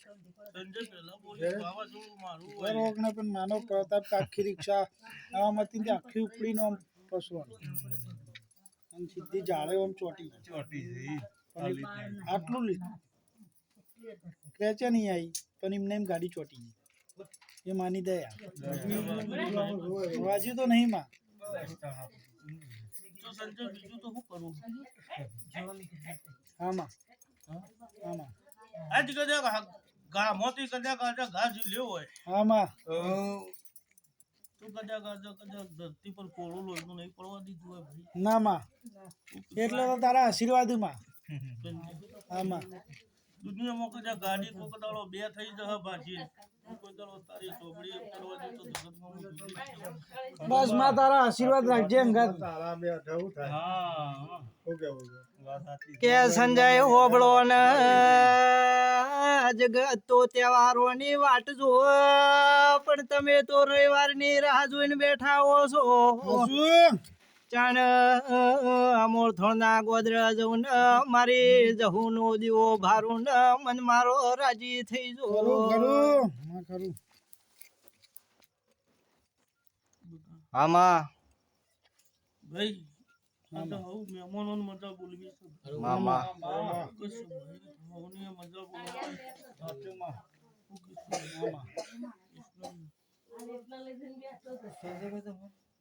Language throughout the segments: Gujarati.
સંજય પેલા બોલી વાવાઝોડું મારું હોય રોગને પણ માનવ પ્રતાપ આખી રિક્ષા આમાંથી આખી ઉપડીને આમ પસવાનું અને સીધી જાળે આમ ચોટી આટલું લીધું ક્રેચે નહીં આવી પણ એમને એમ ગાડી ચોટી ગઈ એ માની દયા વાજ્યું તો નહીં માં તો સંજય બીજું તો શું કરું આમાં આમાં આજ કદાચ ગામોથી કદાચ ઘાસ લેવો હોય આમાં તો કદાચ ધરતી પર કોળું લોહીનું નહીં પડવા દીધું હોય ભાઈ ના માં એટલે તો તારા આશીર્વાદ માં આમાં દુનિયામાં કદાચ ગાડી કોઈ દાડો બે થઈ જશે ભાજી કોઈ દાડો તારી ચોપડી કરવા દે તો જગતમાં બસ માં તારા આશીર્વાદ રાખજે અંગત હા કે સંજય હોબળો ને જગત તો તહેવારોની વાટ જુઓ પણ તમે તો રવિવારની રાહ જોઈને બેઠા હો છો ચાણ અમોળ થોડા ગોદરા જવું ને મારી જહુ નો દીવો ભારું ને મન મારો રાજી થઈ જો આમાં ભાઈ મહેમાનો મજા બોલવી મામા મજા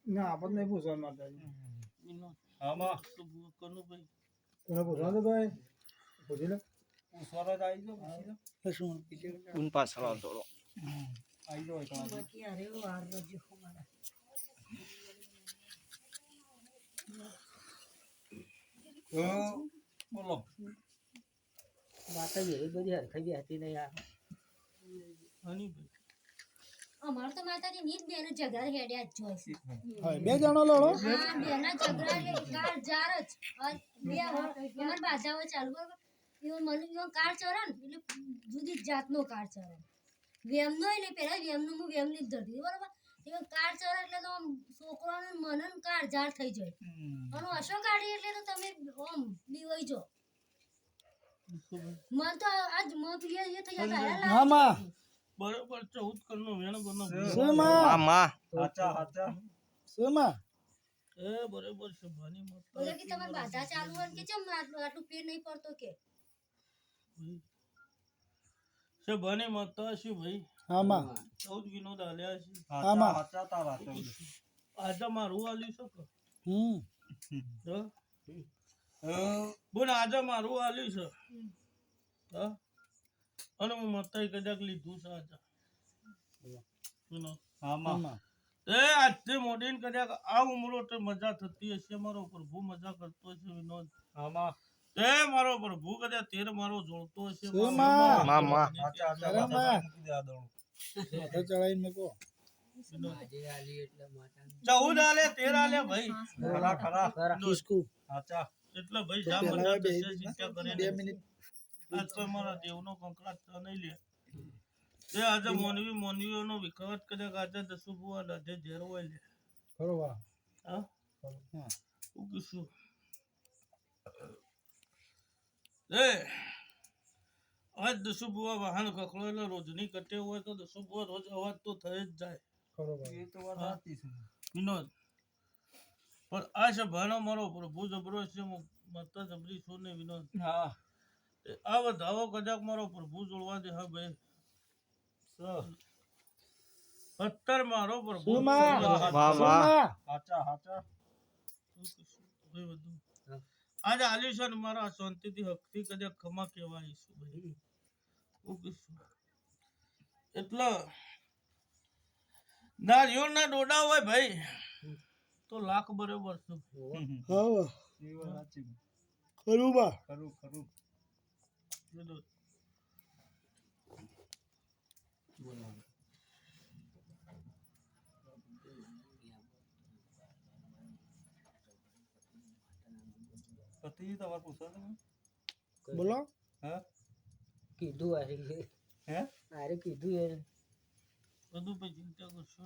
ના આપણને નહીં પૂછવાનું માતાજી આમાં કનુભાઈ કોને પૂછવાનું ભાઈ પૂછી લે પૂછવાનો જ આવી જાઓ શું ઉન પાછળ આવતો આવી જાઓ બોલો વાત જ એવી બધી હરખાઈ હતી નહીં આ હનીભાઈ અમાર તો માતાજી નીત બેનો ઝઘડા હેડ્યા જ જોઈશે હા બે જણો લડો હા બેના ઝઘડા કાર જાર જ બે એમર બાજાઓ ચાલુ બરોબર ઈઓ મને ઈઓ કાર ચરણ એટલે જુદી જાતનો કાર ચરણ વેમનો એટલે પેલા વેમનો હું વેમની જ ધરતી બરોબર ઈઓ કાર ચરણ એટલે તો છોકરાને મનન કાર જાર થઈ જાય અને અશો કાઢી એટલે તો તમે ઓમ બીવાઈ જો મન તો આજ મો પીએ એ થઈ જાય હા માં બરોબર 14 કરનો વેણ બનો મામા સુમા એ બરોબર છે ભાની મત બોલે કે તમાર બાધા ચાલુ હોય કે ચમ આટલું પેટ નહીં પડતો કે છે ભાની મત છે ભાઈ હા માં 14 વિનોદ આલ્યા છે હા માં આજે મારું આલ્યું છે કે બોલ આજે મારું આલ્યું છે હા અને હું મતાઈ કદાચ લીધું છે આજે આમાં એ આજથી મોડીને કદાચ આ ઉમરો તો મજા થતી હશે મારો પ્રભુ મજા કરતો હશે વિનોદ આમાં એ મારો પ્રભુ કદાચ તેર મારો જોડતો હશે મામા ચડાઈને મેકો 14 આલે 13 આલે ભાઈ કિસકુ એટલે ભાઈ જા મજા થશે ચિંતા કરે 2 મિનિટ આજ તો મારા દેવનો કંકરાટ તો નહીં લે એ આજે મોનવીઓનો વિકાસ કદાચ આજે દસુબુઆ દાઢે ઝેર હોય લે બરોબર હા હા હું કીશું એ આજ દસુબુઆ વાહન ખખડો એટલે રોજની કટે હોય તો દસુબુઆ રોજ અવાજ તો થઈ જ જાય બરોબર એ તો વાત સાચી છે વિનોદ પણ આ છે ભાણો મારો પ્રભુ જબરો છે માતા જબરી છો ને વિનોદ હા આ વધાવો કદાચ મારો પ્રભુ જોડવા દે હા ભાઈ 17 મારો પ્રભુ આજે આલિશાન મારા શાંતિથી હકથી કદાચ ખમા કહેવાય છે ભાઈ એટલે નારિયોળ ના ડોડા હોય ભાઈ તો લાખ બરોબર છે હા ખરું બા બોલો કીધું અરે કીધું એ બધું ભાઈ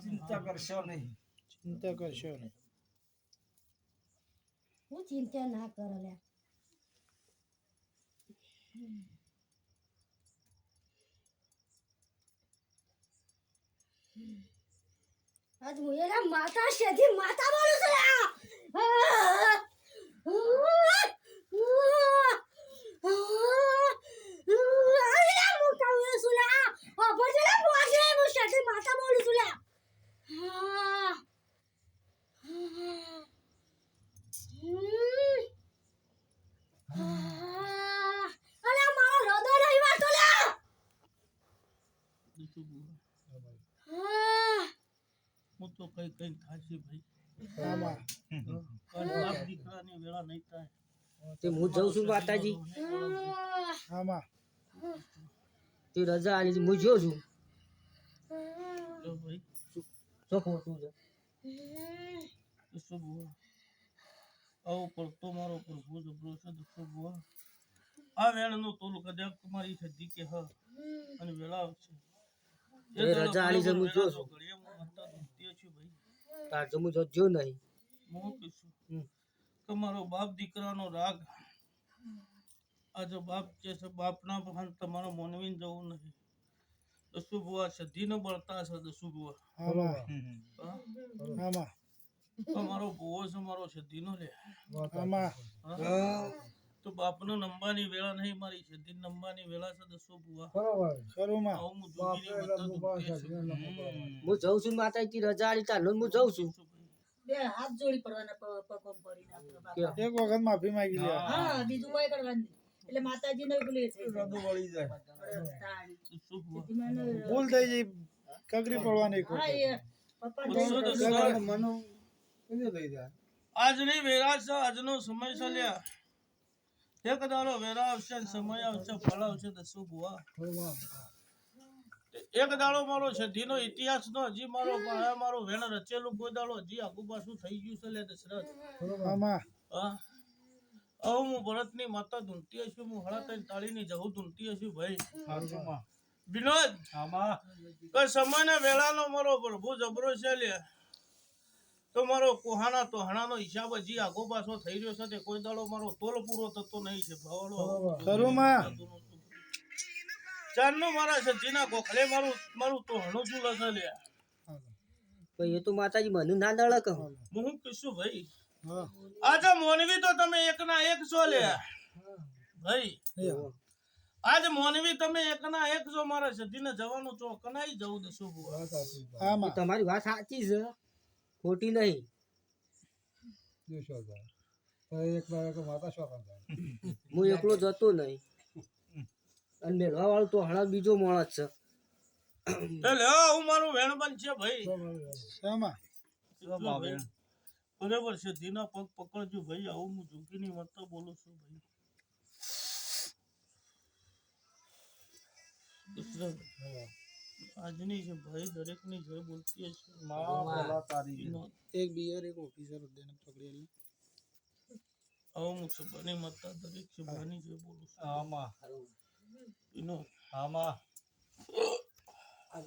ચિંતા કરશો નહીં ચિંતા કરશો નહીં હું ચિંતા ના કરો લે આજ હું એના માતા શેથી માતા બોલું છું લ્યા. અરે મોટા હું છું લ્યા. ભજે લે બોજે હું શેથી માતા બોલું છું લ્યા. અરે મારો હૃદય નહીં વાતો લ્યા. હું તો કઈ કઈ થાશી ભાઈ આમાં અને બાપ દીકરાની વેળા નહીં થાય તે હું જઉં છું માતાજી આમાં તે રજા આલી છે, હું જોઉં છું જો ભાઈ શું ખોટું છે તો શું બુઆ આવો પડતો મારો પ્રભુ જબરો છે તો શું બુઆ આ વેળાનો તોલ કદાચ તમારી સદ્દી કે હા અને વેળા આવશે એ રજા આલી છે, હું જોઉં છું ઘડીએ હું હતા દુખતી છું ભાઈ તાર તો હું જો નહીં હું કીધું કે મારો બાપ દીકરાનો રાગ આજે બાપ જે છે બાપના પણ તમારો મોનવીન જવું નથી દસુ બુઆ સધી ન બળતા છે દસુ બુઆ આમાં હા? આમાં અમારો બુઓ છે મારો સધી નો લે આમાં હા? તો બાપનો નંબાની વેળા નહીં મારી સધી નંબાની વેળા છે દસુ બુઆ ખરુંમાં આવું હું જોગીની મત દુખતી છું. હું જઉં છું માતાજી રજા આલી ચાલો હું જઉં છું બે હાથ જોડી પડવાના પગમ પડીને આપણે બાપા. એક વખત માફી માંગી લે હા બીજું કોઈ કરવાનું નહીં. એટલે માતાજી ને પેલું થઈ જાય. તાળી. દસુ બુઆ મને ભૂલ થઈ જઈ કગરી પડવાની એક હા વખત. એ પપ્પા દસુ દસુ આજની વેરા છે આજનો સમય છે લ્યા એક દાડો વેરા આવશે ને સમય આવશે ફળ આવશે દસુ બુઆ એક દાડો મારો સધીનો ઇતિહાસ નો હજી મારો વેણ રચેલું કોઈ દાડો હજી આગુ પાછું થઈ ગયું છે લે દશરથ આમાં હા હવે હું ભરતની માતા ધૂનતી હશું હું હળા તઈ તાળીની જહુ ધૂનતી હશું ભાઈ વિનોદ કે સમયના વેળાનો મારો પ્રભુ જબરો છે લે તો મારો કોહાના તો હણાનો હિસાબ હજી આગો પાછો થઈ રહ્યો છે તે કોઈ દાડો મારો તોલ પૂરો થતો નહીં છે ભાવડો ખરુંમાં ચારનું મારા સજીના ગોખલે મારું તો હણું છું લશે લે પણ એ તો માતાજી મને ના દળક હું શું કહીશું ભાઈ હા આજે મોનવી તો તમે એકના એક છો લે ભાઈ આજે મોનવી તમે એકના એક છો મારા સજીને જવાનું છો કનાઈ જવું દસો આમાં તમારી વાત સાચી છે ખોટી નહીં હું એકલો જતો નહીં અને મેળવા વાળું તો હણા બીજો માણસ છે એટલે હું મારું વેણબન છે ભાઈ આમાં બરાબર છે ધીના પગ પકડજો ભાઈ આવું હું ઝૂકીની મત બોલું છું ભાઈ દશરથ, આજની છે ભાઈ દરેકની જય બોલતી હશે વિનોદ, એક બિયર એક ઓફિસર દેને પકડી લે આવું હું સભાની મત દરેક સભાની જય બોલું છું વિનોદ